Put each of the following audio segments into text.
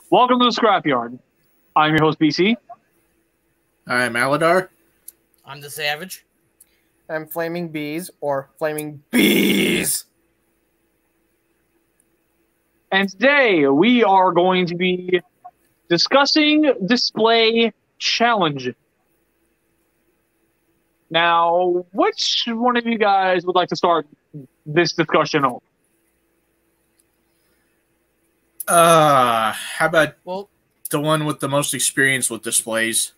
Welcome to the Scrapyard. I'm your host, BC. I'm Aladar. I'm the Savage. I'm Flaming Bees, or Flaming Bees. And today we are going to be discussing display challenge. Now, which one of you guys would like to start this discussion on? How about Well, the one with the most experience with displays?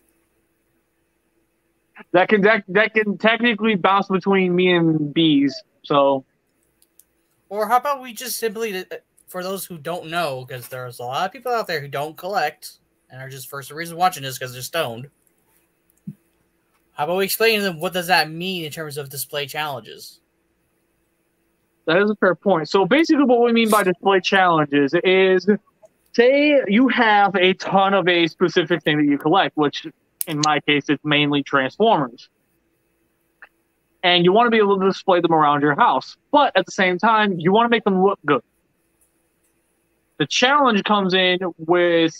That can technically bounce between me and Bees. So, or how about we just simply, for those who don't know, because there's a lot of people out there who don't collect and are just for some reason watching this because they're stoned. How about we explain to them what does that mean in terms of display challenges? that is a fair point. So basically what we mean by display challenges is, say you have a ton of a specific thing that you collect, which in my case it's mainly Transformers. And you want to be able to display them around your house. But at the same time, you want to make them look good. The challenge comes in with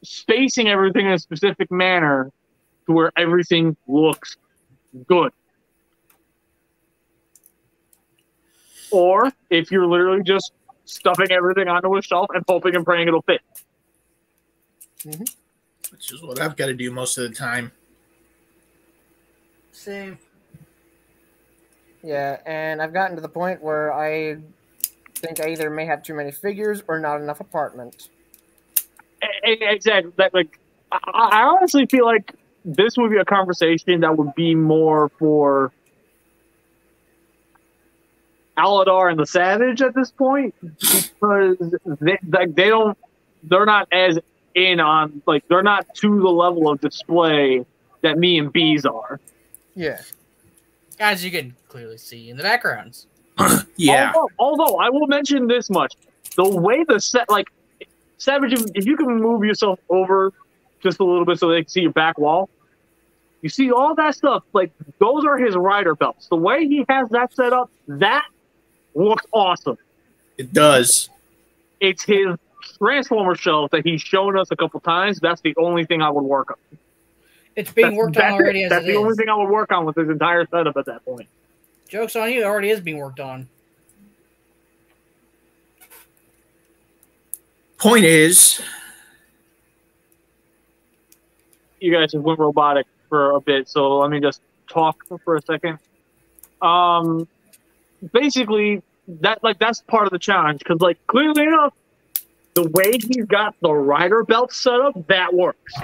spacing everything in a specific manner to where everything looks good. Or if you're literally just stuffing everything onto a shelf and hoping and praying it'll fit. Mm-hmm. Which is what I've got to do most of the time. Same. Yeah, and I've gotten to the point where I think I either may have too many figures or not enough apartment. Exactly. I honestly feel like this would be a conversation that would be more for Aladar and the Savage at this point, because they're not as in on, like, they're not to the level of display that me and Bees are. Yeah. As you can clearly see in the backgrounds. Yeah. Although I will mention this much: the way the set, like, Savage, if you can move yourself over just a little bit so they can see your back wall, you see all that stuff. Like, those are his rider belts. The way he has that set up, that looks awesome. It does. It's his Transformer shelf that he's shown us a couple times. That's the only thing I would work on. It's being worked on already as it is. That's the only thing I would work on with his entire setup at that point. Joke's on you, it already is being worked on. Point is, you guys just went robotic for a bit, so let me just talk for a second. Basically, that's part of the challenge, because, like, clearly enough, the way he's got the rider belt set up, that works.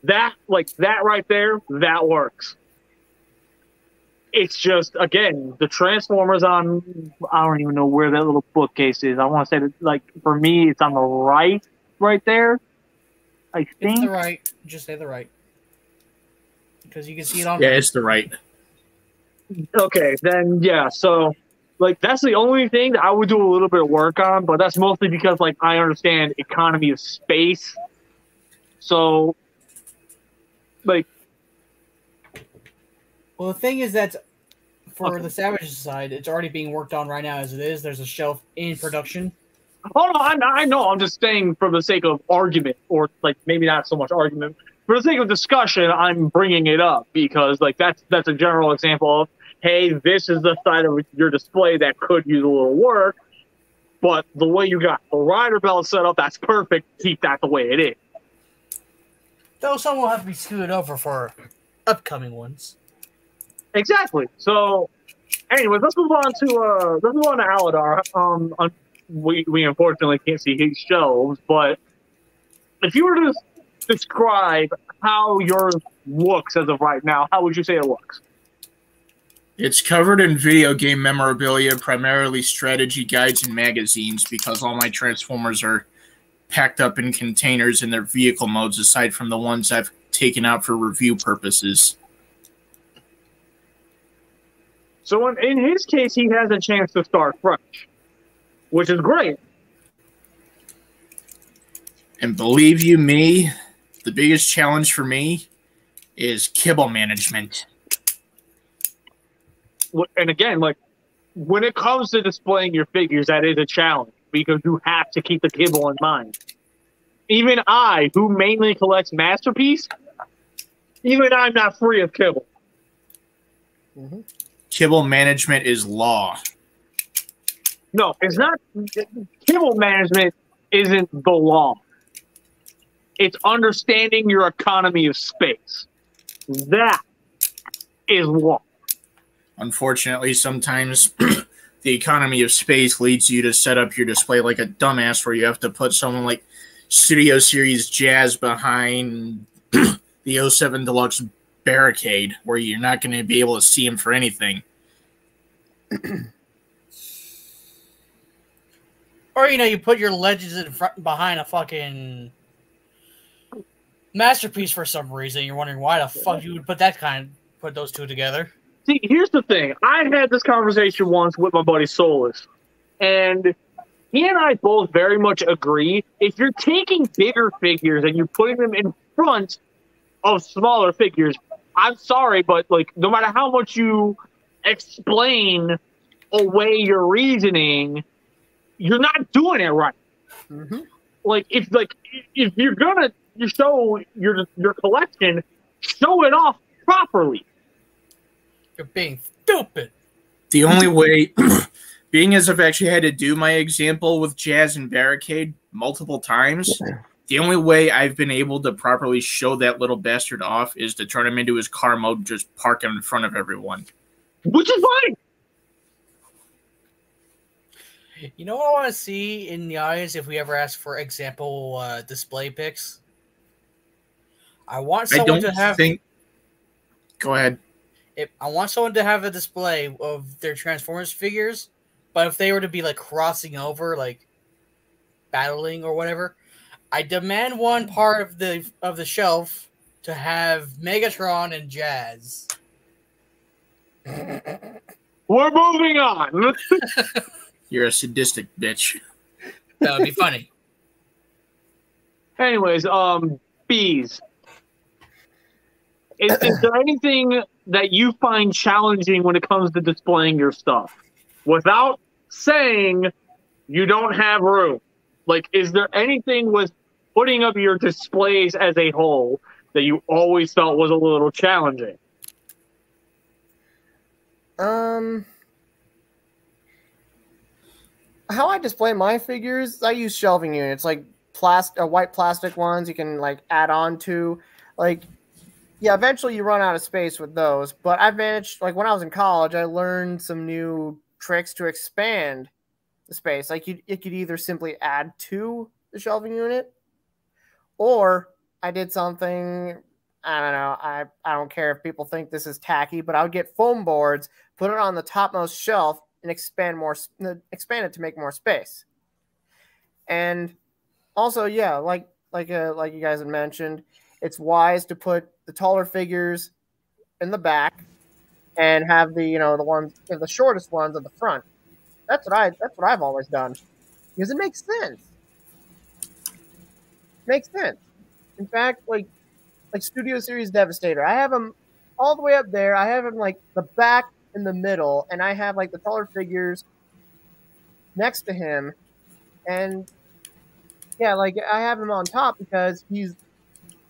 That right there, that works. It's just, again, the Transformers on, I don't even know where that little bookcase is. I want to say that, like, for me, it's on the right there. I think. It's the right. Just say the right. Because you can see it on. yeah, it's the right. Okay, then, yeah, so, like, that's the only thing that I would do a little bit of work on, but that's mostly because, like, I understand economy of space. So, like... Well, the thing is that for the Savage side, it's already being worked on right now as it is. There's a shelf in production. Hold on, I know, I'm just saying for the sake of argument, or, like, maybe not so much argument. For the sake of discussion, I'm bringing it up because, like, that's a general example of, hey, this is the side of your display that could use a little work, but the way you got the rider belt set up, that's perfect. Keep that the way it is. Though some will have to be scooted over for upcoming ones. Exactly. So, anyways, let's move on to Aladar. We unfortunately can't see his shelves, but if you were to describe how yours looks as of right now, how would you say it looks? It's covered in video game memorabilia, primarily strategy guides and magazines, because all my Transformers are packed up in containers in their vehicle modes, aside from the ones I've taken out for review purposes. So in his case, he has a chance to start fresh, which is great. And believe you me, the biggest challenge for me is Kibble Management. And again, like, when it comes to displaying your figures, that is a challenge because you have to keep the kibble in mind. Even I, who mainly collects Masterpiece, even I'm not free of Kibble. Mm-hmm. Kibble Management is law. No, it's not. Kibble Management isn't the law. It's understanding your economy of space. That is law. Unfortunately, sometimes the economy of space leads you to set up your display like a dumbass where you have to put someone like Studio Series Jazz behind the 07 Deluxe barricade where you're not going to be able to see him for anything. Or, you put your legends in front behind a fucking Masterpiece for some reason. You're wondering why the fuck you would put those two together. See, here's the thing. I had this conversation once with my buddy Solus, and he and I both very much agree. If you're taking bigger figures and you're putting them in front of smaller figures, I'm sorry, but like no matter how much you explain away your reasoning, you're not doing it right. Mm-hmm. If you're gonna show your collection, show it off properly. You're being stupid. The only way, being as I've actually had to do my example with Jazz and Barricade multiple times, the only way I've been able to properly show that little bastard off is to turn him into his car mode, just park him in front of everyone. Which is fine. You know what I want to see in the audience if we ever ask for example display pics? I want someone to have... Go ahead. I want someone to have a display of their Transformers figures, but if they were to be like crossing over, like battling or whatever, I demand one part of the shelf to have Megatron and Jazz. We're moving on. You're a sadistic bitch. That would be funny. Anyways, bees. Is there anything that you find challenging when it comes to displaying your stuff? Without saying you don't have room. Like, is there anything with putting up your displays as a whole that you always felt was a little challenging? How I display my figures, I use shelving units, like white plastic ones you can like add on to. Like, yeah, eventually you run out of space with those. But I've managed, like when I was in college, I learned some new tricks to expand the space. Like you could either simply add to the shelving unit, or I did something, I don't know, I don't care if people think this is tacky, but I would get foam boards, put it on the topmost shelf, and expand it to make more space. And also, yeah, like you guys had mentioned, it's wise to put the taller figures in the back and have the shortest ones at the front. That's what I've always done, because it makes sense. Makes sense. In fact, like Studio Series Devastator, I have them all the way up there. I have them like the back in the middle, and I have like the taller figures next to him, and yeah, like I have him on top because he's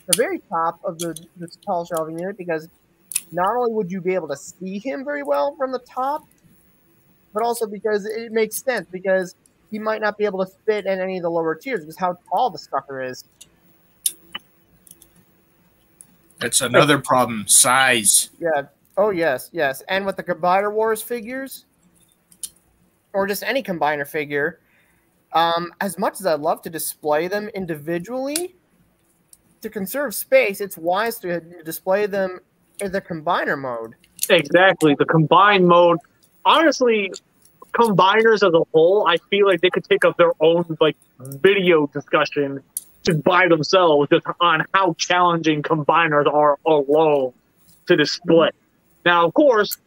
the very top of this tall shelving unit, because not only would you be able to see him very well from the top, but also because it makes sense, because he might not be able to fit in any of the lower tiers because how tall the sucker is. That's another problem, size. Yeah. Oh, yes. And with the Combiner Wars figures, or just any Combiner figure, as much as I'd love to display them individually, to conserve space, it's wise to display them in the Combiner mode. Exactly. The combined mode. Honestly, combiners as a whole, I feel like they could take up their own like video discussion just by themselves, just on how challenging combiners are alone to display. Now, of course,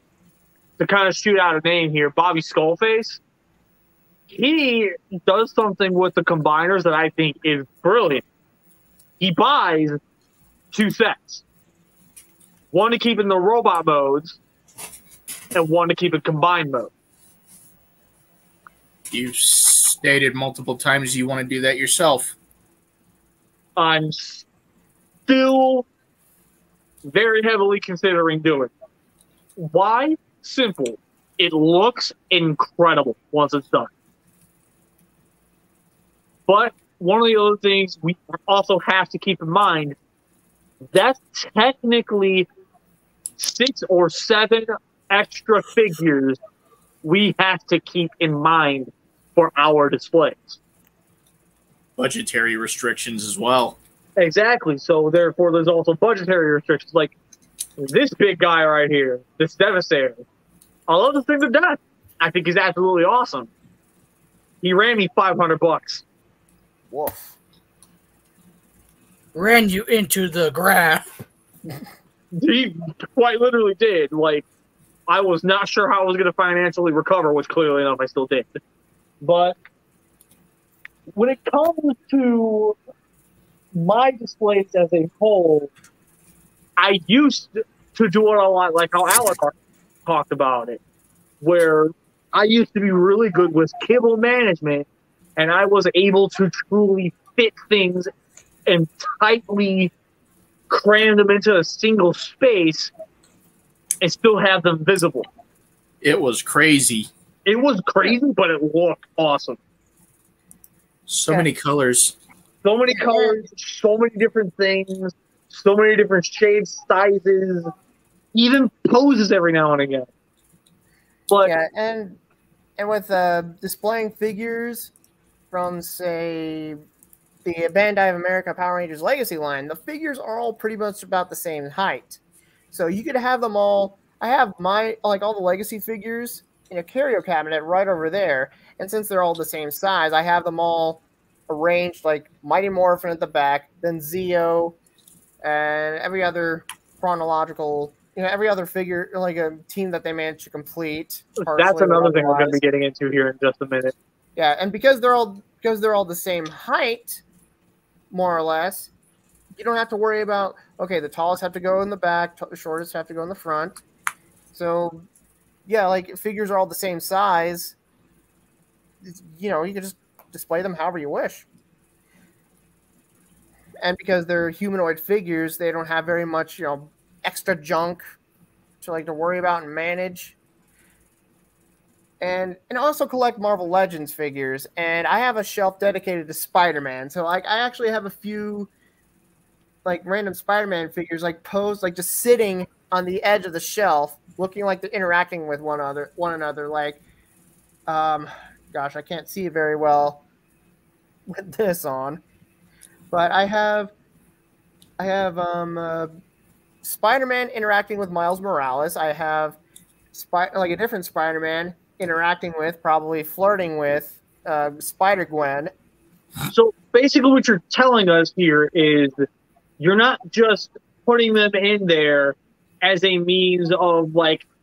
to kind of shoot out a name here, Bobby Skullface, he does something with the combiners that I think is brilliant. He buys two sets. One to keep in the robot modes, and one to keep in combined mode. You've stated multiple times you want to do that yourself. I'm still very heavily considering doing. Why? Simple. It looks incredible once it's done. But one of the other things we also have to keep in mind, that's technically 6 or 7 extra figures we have to keep in mind for our displays. Budgetary restrictions as well. Exactly. So therefore, there's also budgetary restrictions. Like this big guy right here, this Devastator. I love the thing they've done. I think he's absolutely awesome. He ran me $500. Woof. Ran you into the ground. He quite literally did. Like, I was not sure how I was going to financially recover, which clearly enough I still did. But when it comes to my displays as a whole, I used to do it a lot like how Alec talked about it, where I used to be really good with Kibble Management, and I was able to truly fit things and tightly cram them into a single space and still have them visible. It was crazy. It was crazy, but it looked awesome. So many colors. So many colors, so many different things, so many different shapes, sizes, even poses every now and again. But yeah, and with displaying figures from, say, the Bandai of America Power Rangers Legacy line, the figures are all pretty much about the same height. So you could have them all. I have all the Legacy figures in a curio cabinet right over there. And since they're all the same size, I have them all arranged like Mighty Morphin at the back, then Zeo, and every other chronological, every other figure, like a team that they managed to complete. That's another thing we're going to be getting into here in just a minute. Yeah, and because they're all the same height, more or less, you don't have to worry about, okay, the tallest have to go in the back, the shortest have to go in the front. So, yeah, like figures are all the same size. You can just display them however you wish. And because they're humanoid figures, they don't have very much, extra junk to worry about and manage. And also collect Marvel Legends figures. And I have a shelf dedicated to Spider-Man. So I actually have a few random Spider-Man figures posed just sitting on the edge of the shelf, looking like they're interacting with one another. Gosh, I can't see it very well with this on. But I have Spider-Man interacting with Miles Morales. I have a different Spider-Man interacting with, probably flirting with, Spider-Gwen. So basically what you're telling us here is you're not just putting them in there as a means of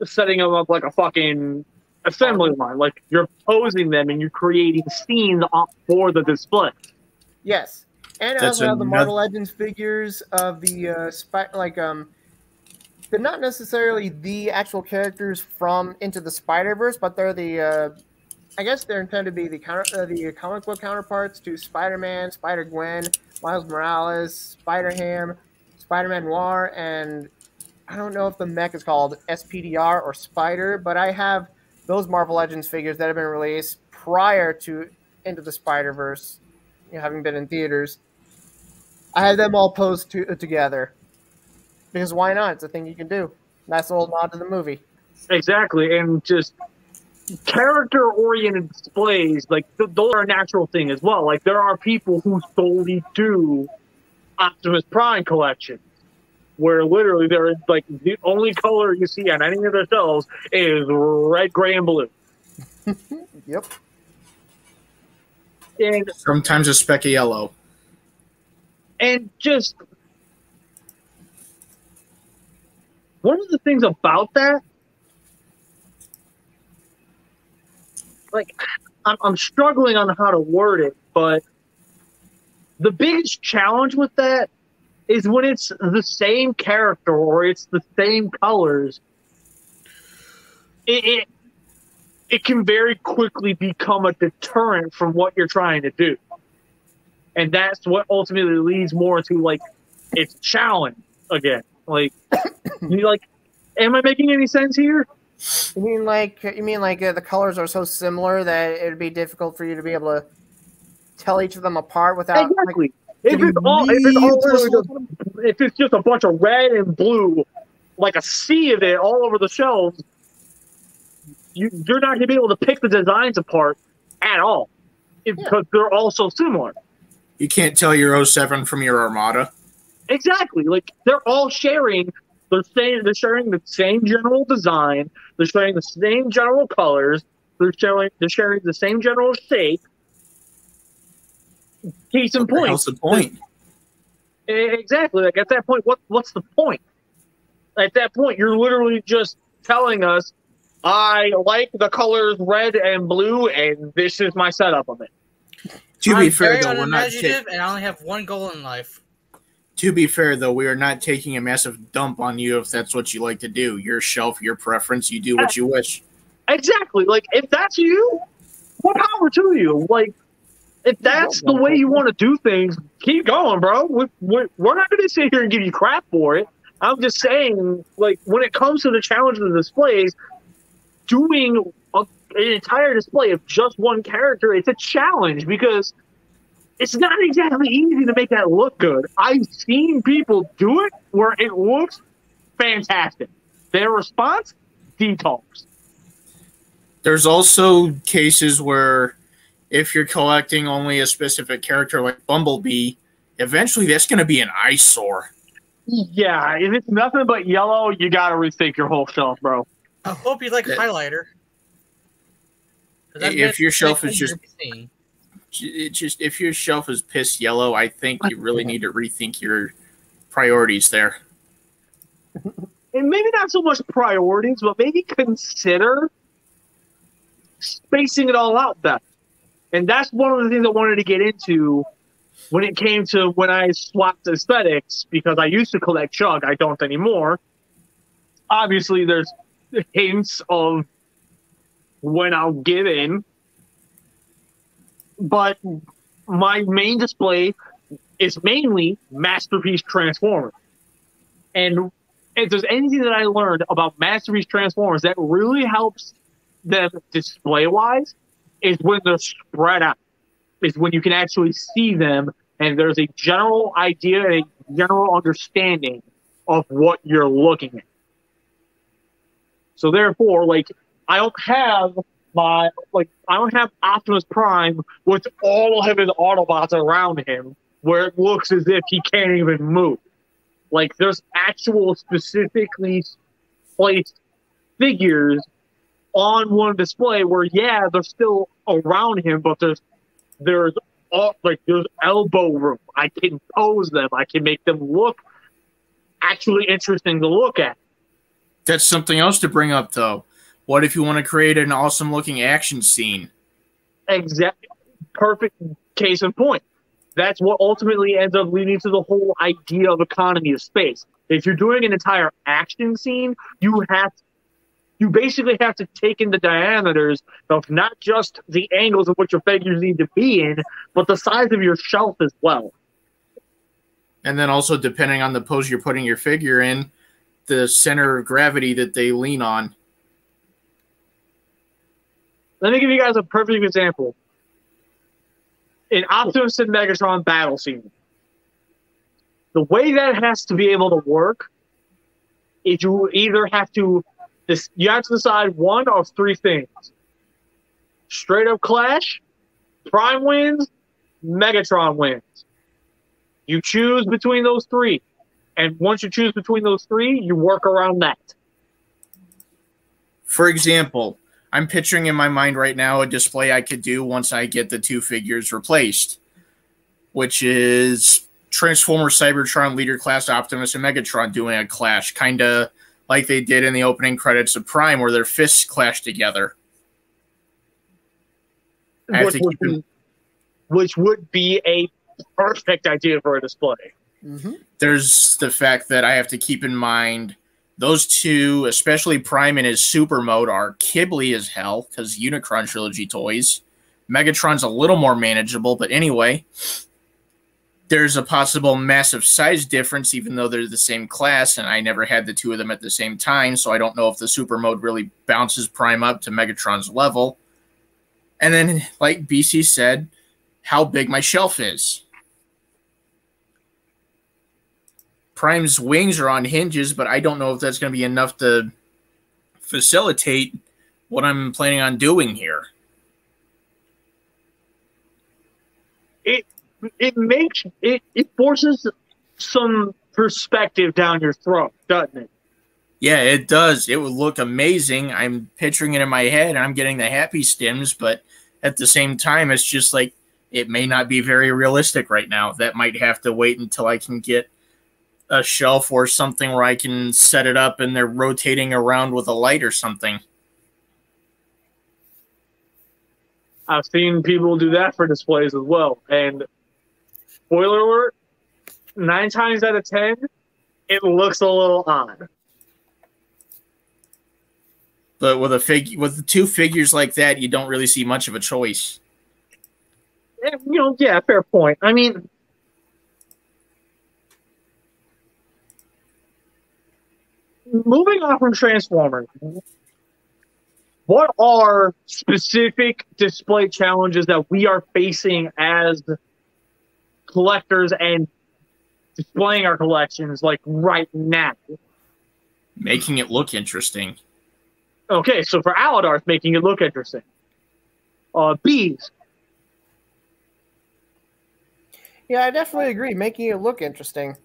setting them up like a fucking assembly line. Like you're posing them and you're creating scenes for the display. Yes. And I also have the Marvel Legends figures of the they're not necessarily the actual characters from Into the Spider-Verse, but they're the I guess they're intended to be the comic book counterparts to Spider-Man, Spider-Gwen, Miles Morales, Spider-Ham, Spider-Man Noir, and I don't know if the mech is called SPDR or Spider, but I have those Marvel Legends figures that have been released prior to Into the Spider-Verse, having been in theaters. I have them all posed together. Because why not? It's a thing you can do. Nice little nod to the movie. Exactly, and just character-oriented displays, those are a natural thing as well. There are people who solely do Optimus Prime collections, where literally there is the only color you see on any of their shelves is red, gray, and blue. Yep. And sometimes a speck of yellow. And just one of the things about that, I'm struggling on how to word it, but the biggest challenge with that is when it's the same character or it's the same colors, it can very quickly become a deterrent from what you're trying to do. And that's what ultimately leads more to, like, its challenge again. Like, am I making any sense here? You mean like the colors are so similar that it would be difficult for you to be able to tell each of them apart without Exactly. Like, if it's just a bunch of red and blue, like a sea of it all over the shelves, you're not going to be able to pick the designs apart at all because they're all so similar. You can't tell your 07 from your Armada. Exactly. Like, they're all sharing. They're sharing the same general design. They're sharing the same general colors. They're sharing the same general shape. Case in point. What's the point? Exactly. Like, at that point, what's the point? At that point, you're literally just telling us, I like the colors red and blue, and this is my setup of it. To be fair, very though, we're not and I only have one goal in life. To be fair, though, we are not taking a massive dump on you if that's what you like to do. Your shelf, your preference, you do what you wish. Exactly. Like, if that's you, what power to you? Like, if that's the way you want to do things, keep going, bro. We're not going to sit here and give you crap for it. I'm just saying, like, when it comes to the challenge of the displays, doing an entire display of just one character, it's a challenge because it's not exactly easy to make that look good. I've seen people do it where it looks fantastic. Their response, detox. There's also cases where if you're collecting only a specific character like Bumblebee, eventually that's going to be an eyesore. Yeah, if it's nothing but yellow, you got to rethink your whole shelf, bro. I hope you like a highlighter. If your shelf is if your shelf is piss yellow, I think you really need to rethink your priorities there. And maybe not so much priorities, but maybe consider spacing it all out better. And that's one of the things I wanted to get into when it came to when I swapped aesthetics, because I used to collect Chug, I don't anymore. Obviously, there's hints of when I'll give in, but my main display is mainly Masterpiece Transformers. And if there's anything that I learned about Masterpiece Transformers that really helps them display-wise, is when they're spread out. Is when you can actually see them, and there's a general idea, a general understanding of what you're looking at. So therefore, like, I don't have Optimus Prime with all of his Autobots around him, where it looks as if he can't even move. Like, there's actual specifically placed figures on one display where, yeah, they're still around him, but there's elbow room. I can pose them. I can make them look actually interesting to look at. That's something else to bring up, though. What if you want to create an awesome-looking action scene? Exactly. Perfect case in point. That's what ultimately ends up leading to the whole idea of economy of space. If you're doing an entire action scene, you basically have to take in the diameters of not just the angles of which your figures need to be in, but the size of your shelf as well. And then also, depending on the pose you're putting your figure in, the center of gravity that they lean on. Let me give you guys a perfect example. In Optimus and Megatron battle scene, the way that has to be able to work is you either have to decide one of three things. Straight up clash, Prime wins, Megatron wins. You choose between those three. And once you choose between those three, you work around that. For example, I'm picturing in my mind right now a display I could do once I get the two figures replaced, which is Transformer, Cybertron, Leader Class, Optimus, and Megatron doing a clash, kind of like they did in the opening credits of Prime, where their fists clash together. Which would be a perfect idea for a display. Mm-hmm. There's the fact that I have to keep in mind those two, especially Prime in his super mode, are kibbly as hell because Unicron Trilogy toys. Megatron's a little more manageable, but anyway. there's a possible massive size difference, even though they're the same class, and I never had the two of them at the same time, so I don't know if the super mode really bounces Prime up to Megatron's level. And then, like BC said, how big my shelf is. Prime's wings are on hinges, but I don't know if that's going to be enough to facilitate what I'm planning on doing here. It forces some perspective down your throat, doesn't it? Yeah, it does. It would look amazing. I'm picturing it in my head, and I'm getting the happy stims, but at the same time, it's just like it may not be very realistic right now. That might have to wait until I can get a shelf or something where I can set it up and they're rotating around with a light or something. I've seen people do that for displays as well. And spoiler alert, 9 times out of 10, it looks a little odd. But with two figures like that, you don't really see much of a choice. Yeah, fair point. I mean, moving on from Transformers, what are specific display challenges that we are facing as collectors and displaying our collections like right now? Making it look interesting. Okay, so for Aladarth, making it look interesting. Bees. Yeah, I definitely agree. Making it look interesting.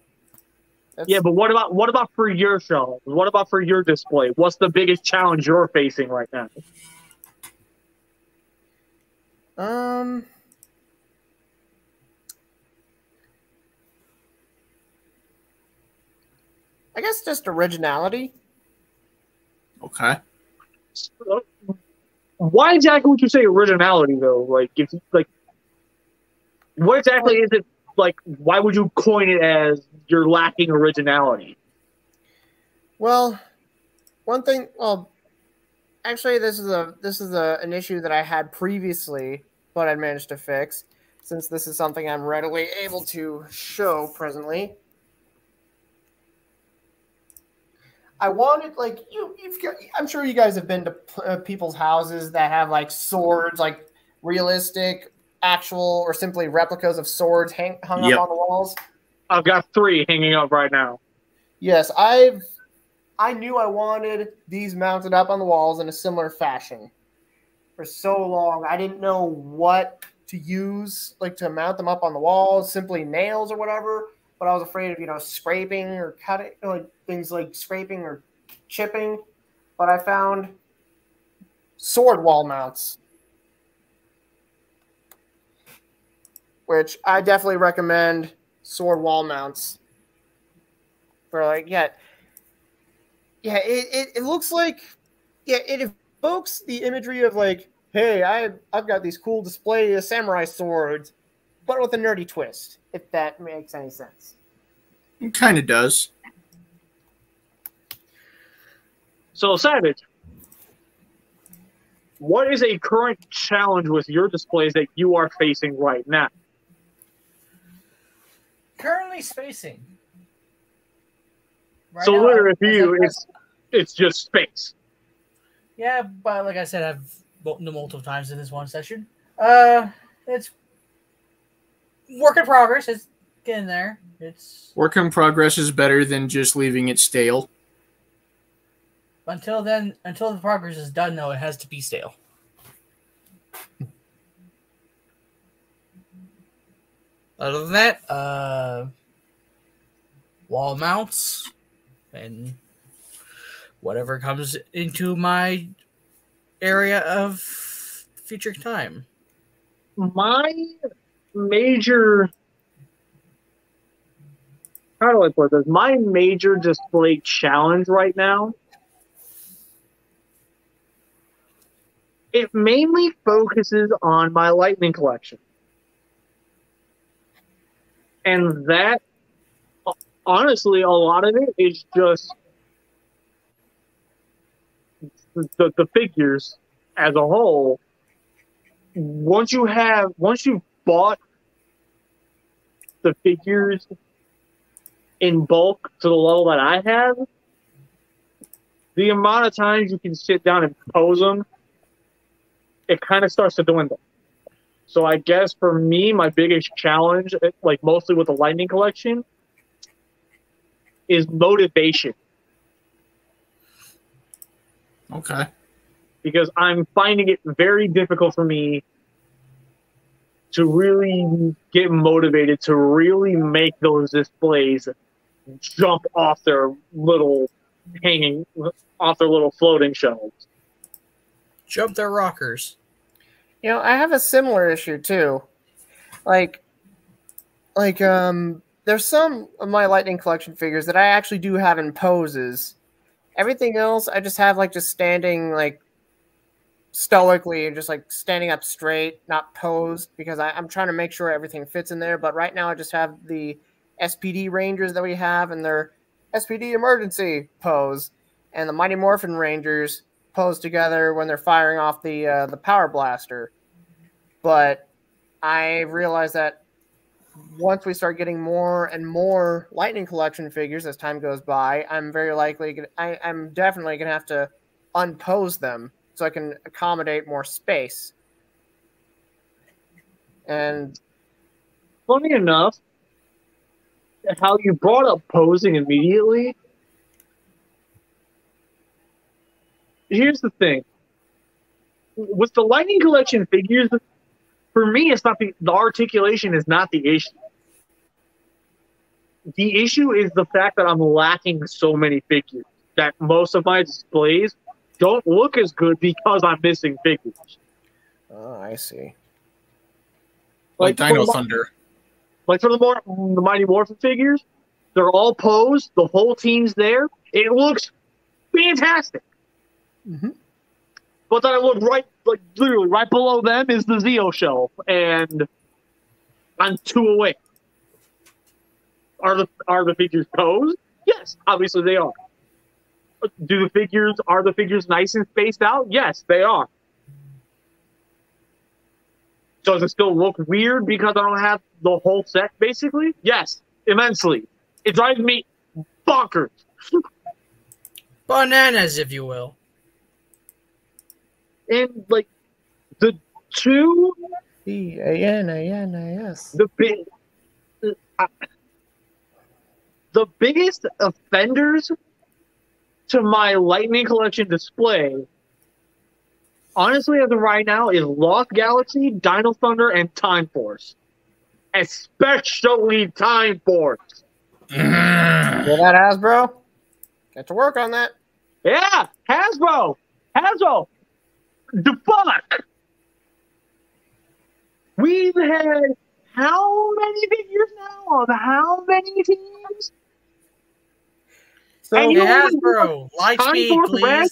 Yeah, but what about for your show? What about for your display? What's the biggest challenge you're facing right now? I guess just originality. Okay. Why exactly would you say originality though? Like, what exactly is it? Like, why would you coin it as you're lacking originality? Well, one thing. Well, actually, this is an issue that I had previously, but I managed to fix. Since this is something I'm readily able to show presently, I wanted I'm sure you guys have been to people's houses that have like swords, like realistic, actual, or simply replicas of swords hung up on the walls. I've got 3 hanging up right now. Yes, I knew I wanted these mounted up on the walls in a similar fashion. For so long, I didn't know what to use, like to mount them up on the walls, simply nails or whatever. But I was afraid of, scraping or cutting, like things like scraping or chipping. But I found sword wall mounts, which I definitely recommend. Sword wall mounts for it looks like, it evokes the imagery of like, hey, I've got these cool display of samurai swords, but with a nerdy twist, if that makes any sense. It kind of does. So, Savage, what is a current challenge with your displays that you are facing right now? Currently spacing. Right So, now, literally, for you, it's just space. Yeah, but like I said, I've multiple times in this one session. It's work in progress. It's getting there. It's work in progress is better than just leaving it stale. Until the progress is done, though, it has to be stale. Other than that, wall mounts and whatever comes into my area of future time. My major, how do I put this? My major display challenge right now, it mainly focuses on my Lightning collection. And that, honestly, a lot of it is just the figures as a whole. Once you've bought the figures in bulk to the level that I have, the amount of times you can sit down and pose them, it kind of starts to dwindle. So I guess for me, my biggest challenge, like mostly with the Lightning collection, is motivation. Okay. Because I'm finding it very difficult for me to really get motivated to really make those displays jump off their little floating shelves. Jump their rockers. You know, I have a similar issue too. Like there's some of my Lightning collection figures that I actually do have in poses. Everything else I just have like just standing like stoically and just like standing up straight, not posed, because I'm trying to make sure everything fits in there. But right now I just have the SPD Rangers that we have in their SPD emergency pose, and the Mighty Morphin Rangers pose together when they're firing off the power blaster. But I realized that once we start getting more and more Lightning collection figures as time goes by, I'm definitely gonna have to unpose them so I can accommodate more space. And funny enough, how you brought up posing immediately. Here's the thing. With the Lightning collection figures, for me, it's not the articulation is not the issue. The issue is the fact that I'm lacking so many figures that most of my displays don't look as good because I'm missing figures. Oh, I see. Like Dino Thunder. Like for the Mighty Morphin figures, they're all posed. The whole team's there. It looks fantastic. Mm-hmm. But then I look literally right below them is the Zeo shelf, and I'm 2 away. Are the figures posed? Yes, obviously they are. Are the figures nice and spaced out? Yes, they are. Does it still look weird because I don't have the whole set, basically? Yes, immensely. It drives me bonkers. Bananas, if you will. And, like, the two... B-A-N-A-N-A-S. The biggest offenders to my Lightning collection display, honestly, as of right now, is Lost Galaxy, Dino Thunder, and Time Force. Especially Time Force. Hear that, Hasbro? Get to work on that. Yeah, Hasbro! The fuck! We've had how many figures now of how many teams? So, Hey, Hasbro, Lightspeed, please. Red?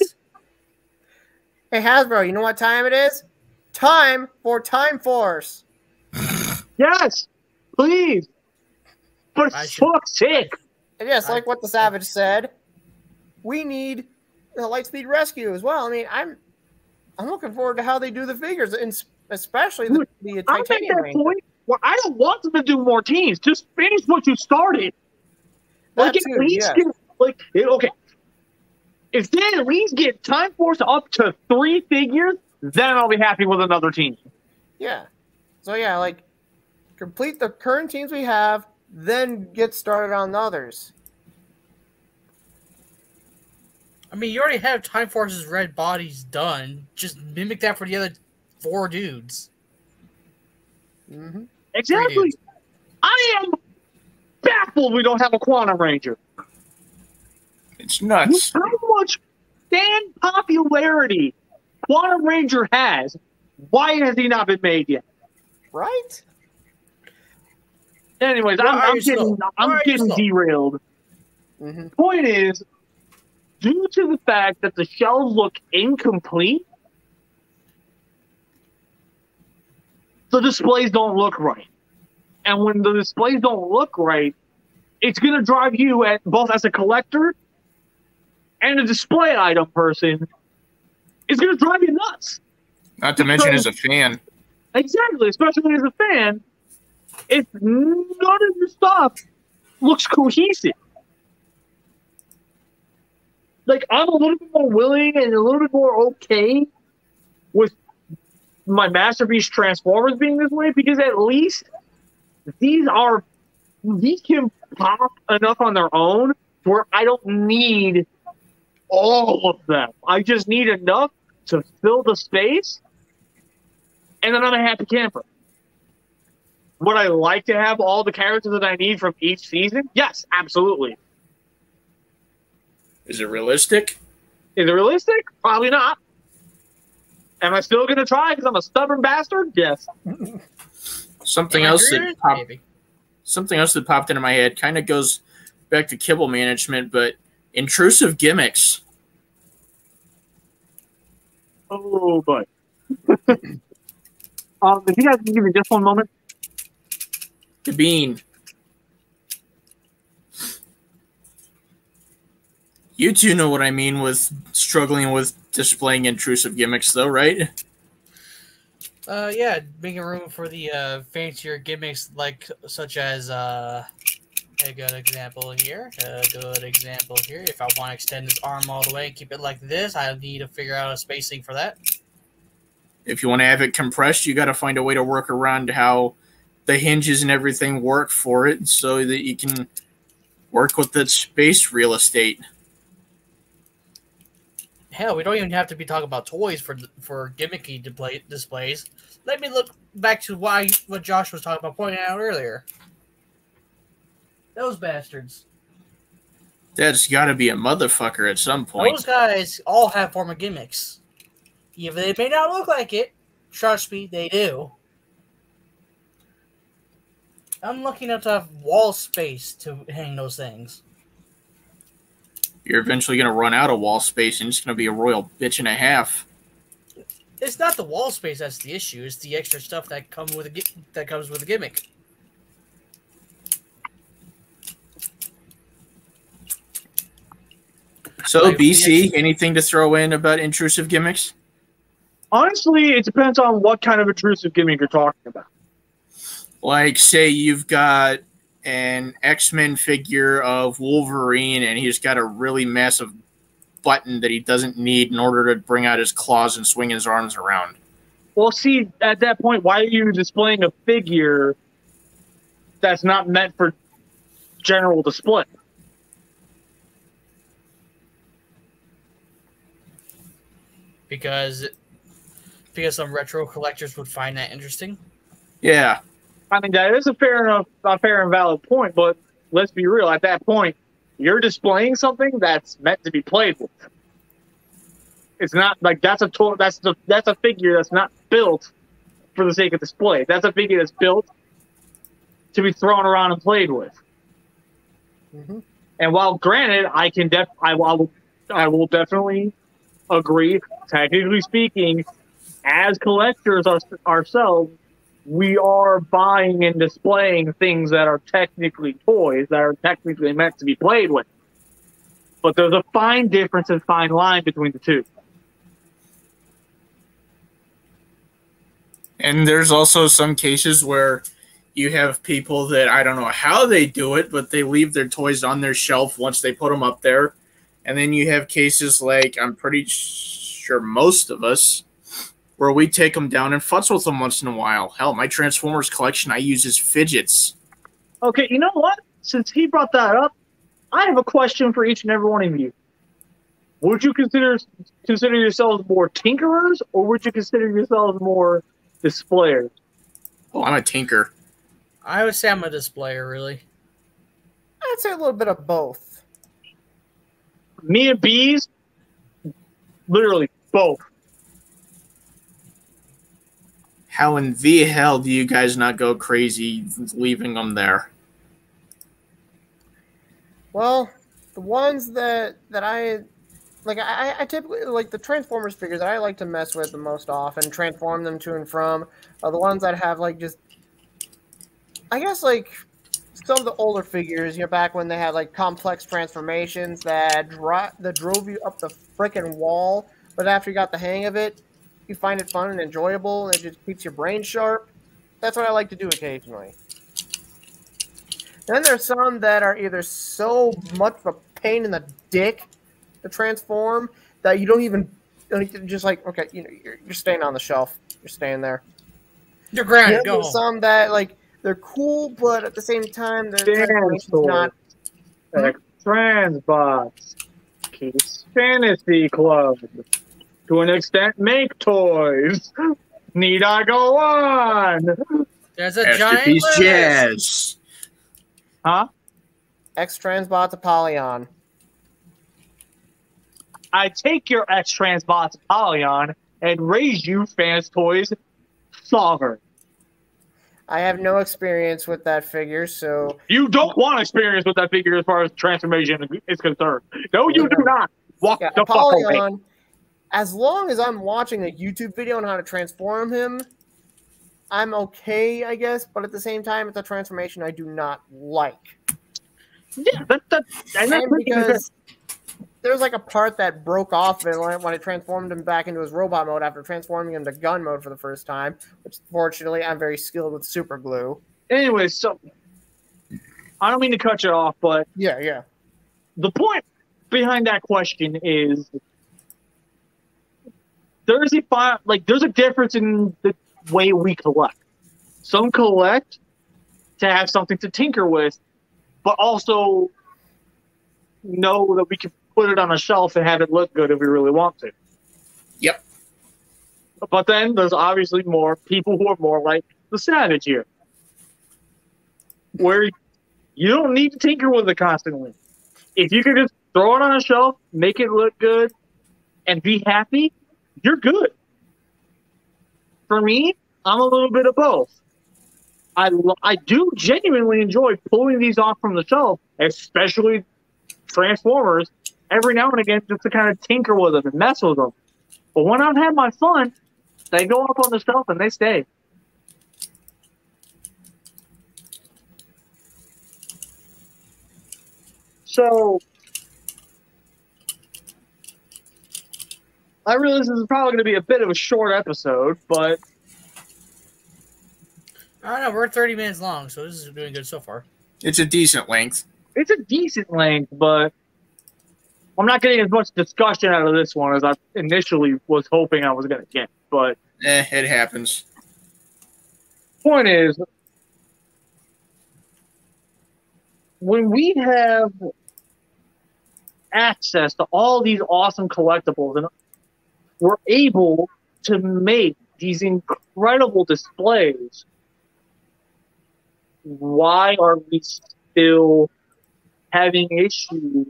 Hey, Hasbro, you know what time it is? Time for Time Force. Yes, please. For fuck's sake. And yes, like what the Savage said, we need the Lightspeed Rescue as well. I mean, I'm looking forward to how they do the figures, and especially the I'm Titanium at that Ranger. point where I don't want them to do more teams. Just finish what you started. Like, That at too, least yeah. okay. If they at least get Time Force up to 3 figures, then I'll be happy with another team. Yeah. So yeah, like complete the current teams we have, then get started on the others. I mean, you already have Time Force's red bodies done. Just mimic that for the other 4 dudes. Mm-hmm. Exactly. I am baffled we don't have a Quantum Ranger. It's nuts. How much fan popularity Quantum Ranger has, why has he not been made yet? Right? Anyways, I'm getting derailed. Mm-hmm. Point is, due to the fact that the shells look incomplete, the displays don't look right. And when the displays don't look right, it's going to drive you, both as a collector and a display item person, it's going to drive you nuts. Not to mention as a fan. Exactly, especially as a fan. if none of your stuff looks cohesive. Like, I'm a little bit more willing and a little bit more okay with my Masterpiece Transformers being this way, because at least these can pop enough on their own where I don't need all of them. I just need enough to fill the space, and then I'm a happy camper. Would I like to have all the characters that I need from each season? Yes, absolutely. Is it realistic? Is it realistic? Probably not. Am I still going to try because I'm a stubborn bastard? Yes. Something else that popped into my head kind of goes back to Kibble Management, but Intrusive Gimmicks. Oh, boy. If you guys can give me just one moment. The Bean. You two know what I mean with struggling with displaying intrusive gimmicks, though, right? Yeah, making room for the fancier gimmicks, such as a good example here. If I want to extend this arm all the way and keep it like this, I need to figure out a spacing for that. If you want to have it compressed, you got to find a way to work around how the hinges and everything work for it, so that you can work with that space real estate. Hell, we don't even have to be talking about toys for gimmicky displays. Let me look back to what Josh was talking about pointing out earlier. Those bastards. That's got to be a motherfucker at some point. Those guys all have former gimmicks. Even they may not look like it, trust me, they do. I'm lucky enough to have wall space to hang those things. You're eventually going to run out of wall space, and it's going to be a royal bitch and a half. It's not the wall space that's the issue. It's the extra stuff that comes with a gimmick. So, BC, anything to throw in about intrusive gimmicks? Honestly, it depends on what kind of intrusive gimmick you're talking about. Like, say you've got an X-Men figure of Wolverine, and he's got a really massive button that he doesn't need in order to bring out his claws and swing his arms around. Well, see, at that point, why are you displaying a figure that's not meant for general display? Because some retro collectors would find that interesting? Yeah. I mean, that is a fair and valid point, but let's be real. At that point, you're displaying something that's meant to be played with. It's not like that's a figure that's not built for the sake of display. That's a figure that's built to be thrown around and played with. Mm-hmm. And while granted, I will definitely agree. Technically speaking, as collectors ourselves, we are buying and displaying things that are technically toys, that are technically meant to be played with. But there's a fine difference and fine line between the two. And there's also some cases where you have people that, I don't know how they do it, but they leave their toys on their shelf once they put them up there. And then you have cases like, I'm pretty sure most of us, where we take them down and futz with them once in a while. Hell, my Transformers collection I use as fidgets. Okay, you know what? Since he brought that up, I have a question for each and every one of you. Would you consider yourselves more tinkerers, or would you consider yourselves more displayers? Oh, I'm a tinker. I would say I'm a displayer, really. I'd say a little bit of both. Me and Bees, literally both. How in the hell do you guys not go crazy leaving them there? Well, the ones that I like, I typically like the Transformers figures that I like to mess with the most often, transform them to and from, are the ones that have like just, I guess like some of the older figures, back when they had like complex transformations that drove you up the frickin' wall, but after you got the hang of it, you find it fun and enjoyable, and it just keeps your brain sharp. That's what I like to do occasionally. Then there's some that are either so much of a pain in the dick to transform that you don't even just like, okay, you know, you're staying on the shelf. You're staying there. You're grounded. Then Go there's home. some that like they're cool, but at the same time, their transformation's not. Transbots. Keith's Fantasy Club. To an extent, make toys. Need I go on? There's a giant Masterpiece list. Jazz. Huh? X-Transbots Apollyon. I take your X-Transbots Apollyon and raise you Fans Toys Sovereign. I have no experience with that figure, so You don't want experience with that figure as far as transformation is concerned. No, you do not. Walk yeah, the fuck away. Apollyon. As long as I'm watching a YouTube video on how to transform him, I'm okay, I guess. But at the same time, it's a transformation I do not like. Yeah, And because there's like a part that broke off when I transformed him back into his robot mode after transforming him to gun mode for the first time, which fortunately I'm very skilled with super glue. Anyway, so I don't mean to cut you off, but Yeah. the point behind that question is there's a difference in the way we collect. Some collect to have something to tinker with, but also know that we can put it on a shelf and have it look good if we really want to. Yep. But then there's obviously more people who are more like the Savage here, where you don't need to tinker with it constantly. If you can just throw it on a shelf, make it look good, and be happy, you're good. For me, I'm a little bit of both. I do genuinely enjoy pulling these off from the shelf, especially Transformers, every now and again just to kind of tinker with them and mess with them. But when I've had my fun, they go up on the shelf and they stay. So I realize this is probably going to be a bit of a short episode, but I don't know. We're 30 minutes long, so this is doing good so far. It's a decent length. it's a decent length, but I'm not getting as much discussion out of this one as I initially was hoping I was going to get. But it happens. Point is, when we have access to all these awesome collectibles and we're able to make these incredible displays, why are we still having issues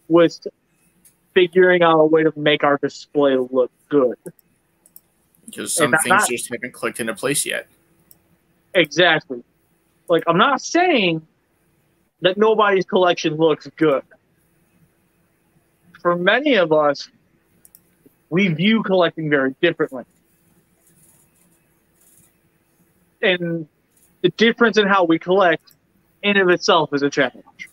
with figuring out a way to make our display look good? Because some things just haven't clicked into place yet. Exactly. Like, I'm not saying that nobody's collection looks good. For many of us, we view collecting very differently. And the difference in how we collect in of itself is a challenge.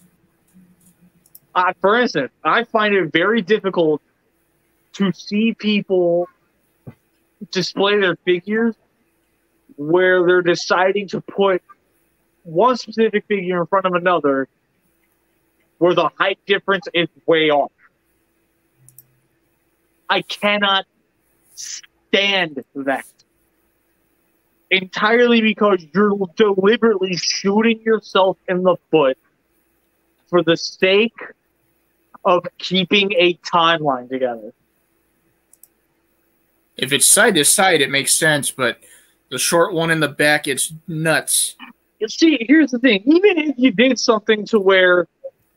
For instance, I find it very difficult to see people display their figures where they're deciding to put one specific figure in front of another where the height difference is way off. I cannot stand that. Entirely because you're deliberately shooting yourself in the foot for the sake of keeping a timeline together. If it's side to side, it makes sense, but the short one in the back, it's nuts. See, here's the thing. Even if you did something to where,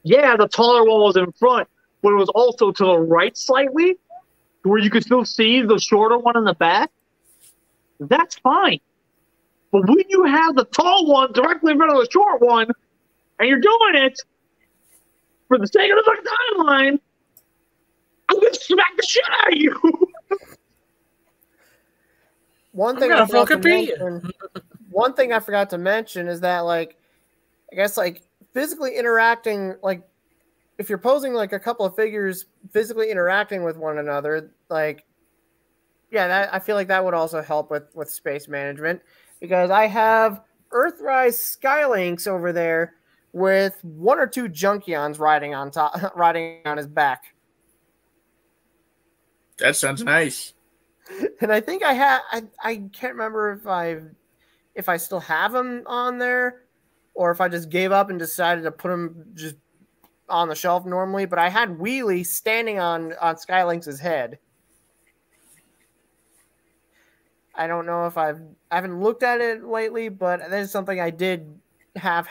yeah, the taller one was in front, but it was also to the right slightly, where you could still see the shorter one in the back, that's fine. But when you have the tall one directly in front of the short one, and you're doing it for the sake of the fucking timeline, I'm going to smack the shit out of you. One thing I forgot to mention is that, like, I guess, like, physically interacting, like, if you're posing, like, a couple of figures physically interacting with one another, like, yeah, I feel like that would also help with space management, because I have Earthrise Skylinks over there with 1 or 2 Junkions riding on top, riding on his back. That sounds nice. And I think I can't remember if I still have him on there or if I just gave up and decided to put him just on the shelf normally, but I had Wheelie standing on Skylynx's head. I don't know if I haven't looked at it lately, but that is something I did have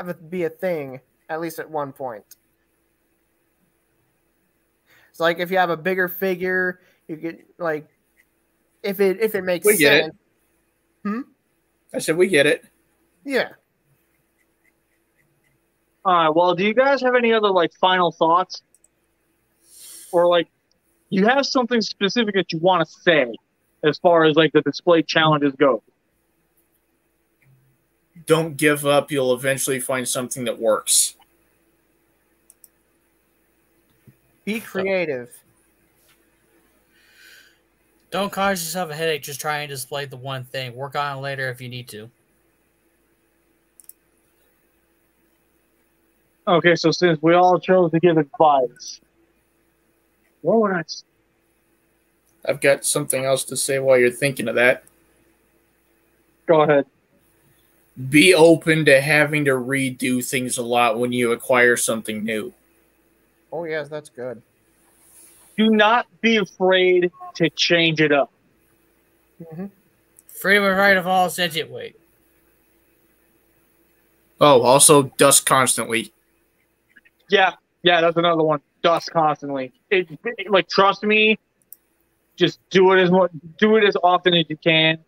it be a thing, at least at one point. So like if you have a bigger figure, you get like if it makes We get sense. it. I said we get it. Yeah. All right. Well, do you guys have any other like final thoughts, or like you have something specific that you want to say as far as like the display challenges go? Don't give up. You'll eventually find something that works. Be creative. Don't cause yourself a headache just trying to display the one thing. Work on it later if you need to. Okay, so since we all chose to give advice, what would I say? I've got something else to say while you're thinking of that. Go ahead. Be open to having to redo things a lot when you acquire something new. Oh yes, that's good. Do not be afraid to change it up. Mm-hmm. Freedom of right of all sentient weight. Oh, also dust constantly. Yeah, that's another one. Dust constantly. Like trust me, just do it as often as you can,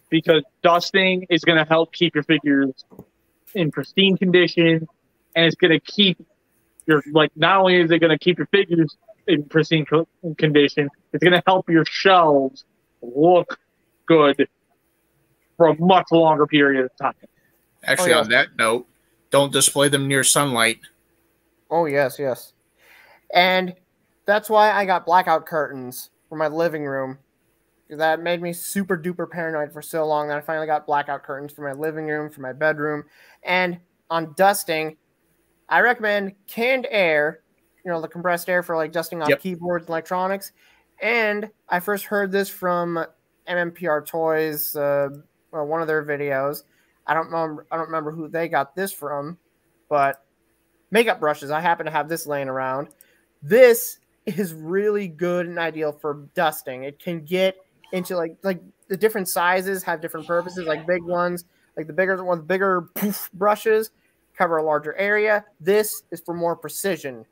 because dusting is going to help keep your figures in pristine condition, and it's going to keep your not only is it going to keep your figures in pristine condition, it's going to help your shelves look good for a much longer period of time. Actually, on that note, don't display them near sunlight. Oh, yes. And that's why I got blackout curtains for my living room. That made me super duper paranoid for so long that I finally got blackout curtains for my living room, for my bedroom. And on dusting, I recommend canned air, the compressed air for like dusting off keyboards and electronics. And I first heard this from MMPR Toys, one of their videos. I don't remember who they got this from, but makeup brushes. I happen to have this laying around. This is really good and ideal for dusting. It can get into like the different sizes have different purposes. Like big ones, like the bigger ones, bigger poof brushes cover a larger area. This is for more precision.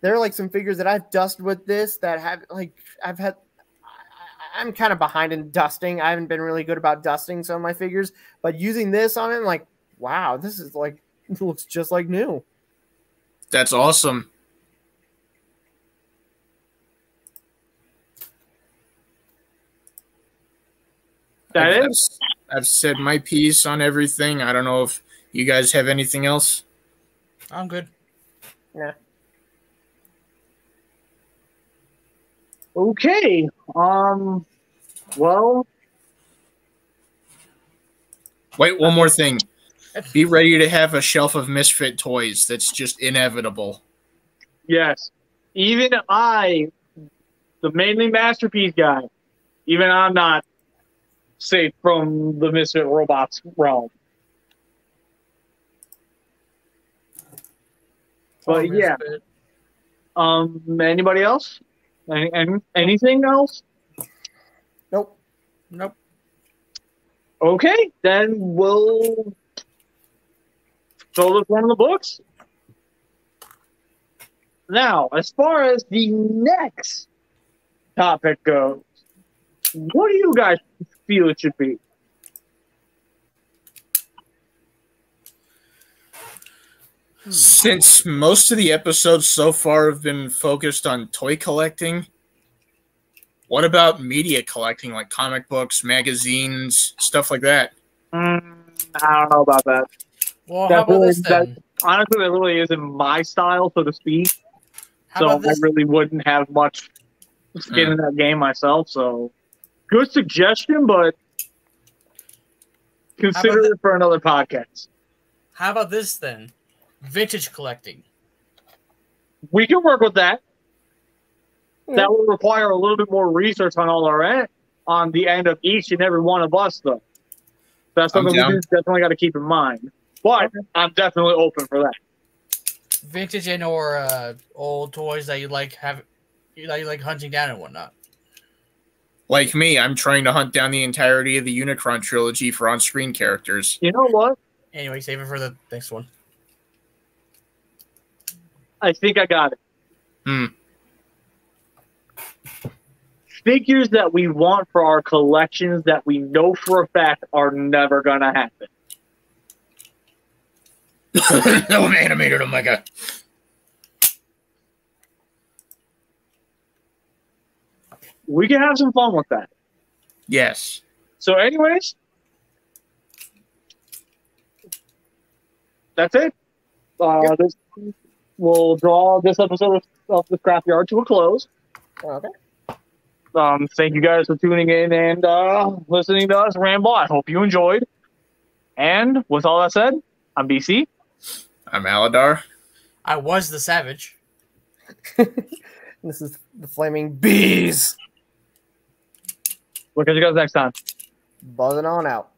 There are like some figures that I've dusted with this that have I'm kind of behind in dusting. I haven't been really good about dusting some of my figures, but using this on it, I'm like, wow, this is like, it looks just like new. That's awesome. I've said my piece on everything. I don't know if you guys have anything else. I'm good. Yeah. Okay. Well. Wait, one more thing. Be ready to have a shelf of misfit toys. That's just inevitable. Yes. Even I, the mainly masterpiece guy, even I'm not safe from the misfit robots realm. But yeah. Anybody else? Anything else? Nope. Okay, then we'll throw this one in the books. Now, as far as the next topic goes, what do you guys feel it should be? Since most of the episodes so far have been focused on toy collecting, what about media collecting, like comic books, magazines, stuff like that? I don't know about that. Well, how about this then? Honestly, that really isn't my style, so to speak. So I really wouldn't have much skin in that game myself. So, good suggestion, but consider it for another podcast. How about this then? Vintage collecting. We can work with that. That will require a little bit more research on all our end, on the end of each and every one of us, though. That's something we do definitely got to keep in mind. But I'm definitely open for that. Vintage and or old toys that you like hunting down and whatnot. Like me, I'm trying to hunt down the entirety of the Unicron trilogy for on-screen characters. You know what? Anyway, save it for the next one. I think I got it. Hmm. Figures that we want for our collections that we know for a fact are never going to happen. No, I'm animated, oh my god. We can have some fun with that. Yes. So anyways, that's it. We'll draw this episode of the Scrapyard to a close. Okay. Thank you guys for tuning in and listening to us ramble. I hope you enjoyed. And with all that said, I'm BC. I'm Aladar. I was the Savage. This is the Flaming Bees. We'll catch you guys next time. Buzzing on out.